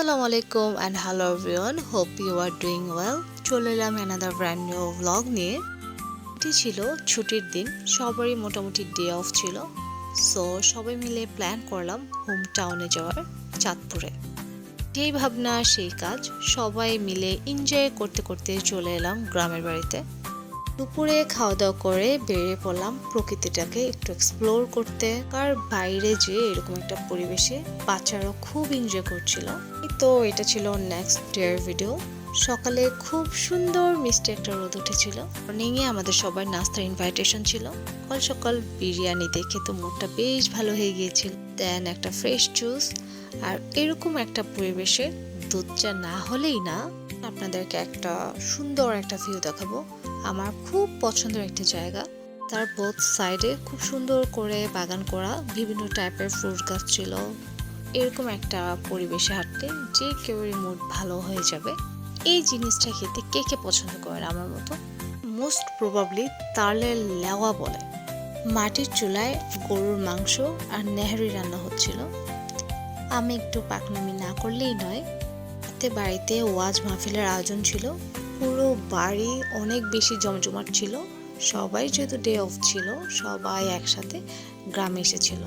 Assalamu alaikum and hello everyone. Hope you are doing well. চলে এলাম another brand new vlog নিয়ে। এটি ছিল ছুটির দিন, সবারই মোটামুটি ডে অফ ছিল। সো সবাই মিলে প্ল্যান করলাম হোম টাউনে যাওয়ার, চাঁদপুরে। যেই ভাবনা সেই কাজ, সবাই মিলে এনজয় করতে করতে চলে এলাম গ্রামের বাড়িতে। দুপুরে খাওয়া দাওয়া করে বেরিয়ে পড়লাম প্রকৃতিটাকে একটু এক্সপ্লোর করতে। আর বাইরে যে এরকম একটা পরিবেশে বাচ্চারা খুব এনজয় করছিল। তো এটা ছিল নেক্সট ডের ভিডিও। সকালে খুব সুন্দর মিষ্টি একটা রোদ উঠেছিল। মর্নিংয়ে আমাদের সবার নাস্তার ইনভাইটেশন ছিল। সকাল সকাল বিরিয়ানি দেখে তো মুডটা বেশ ভালো হয়ে গিয়েছিল। দেন একটা ফ্রেশ জুস, আর এরকম একটা পরিবেশে দুধ চা না হলেই না। আপনাদেরকে একটা সুন্দর একটা ভিউ দেখাবো। আমার খুব পছন্দের একটা জায়গা। তার বোথ সাইডে খুব সুন্দর করে বাগান করা, বিভিন্ন টাইপের ফ্রুট গাছ ছিল। এরকম একটা পরিবেশে হাঁটতে যে কেউই মুড ভালো হয়ে যাবে। এই জিনিসটা খেতে কে কে পছন্দ করেন আমার মতো? মোস্ট প্রবাবলি তালের লেওয়া বলে। মাটির চুলায় গরুর মাংস আর নেহারি রান্না হচ্ছিল। আমি একটু পাকনামি না করলেই নয়। রাতে বাড়িতে ওয়াজ মাহফিলের আয়োজন ছিল। পুরো বাড়ি অনেক বেশি জমজমাট ছিল। সবাই যেহেতু ডে অফ ছিল, সবাই একসাথে গ্রামে এসেছিল।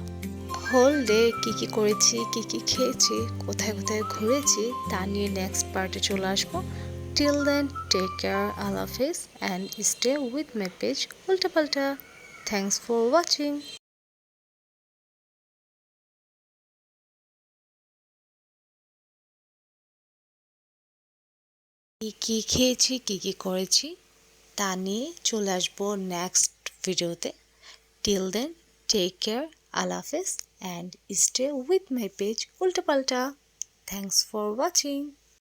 হোল ডে কি কি করেছি, কি কি খেয়েছি, কোথায় কোথায় ঘুরেছি তা নিয়ে নেক্সট পার্টে চলে আসবো। টিল দেন, টেক কেয়ার, আল্লাহ হাফেজ and stay with my page Ultapalta. Thanks for watching. কি কি খেয়েছি, কি কি করেছি তা নিয়ে চলে আসবো নেক্সট ভিডিওতে। টিল দেন, টেক কেয়ার, আল্লাহ হাফেজ and stay with my page Ultapalta. Thanks for watching.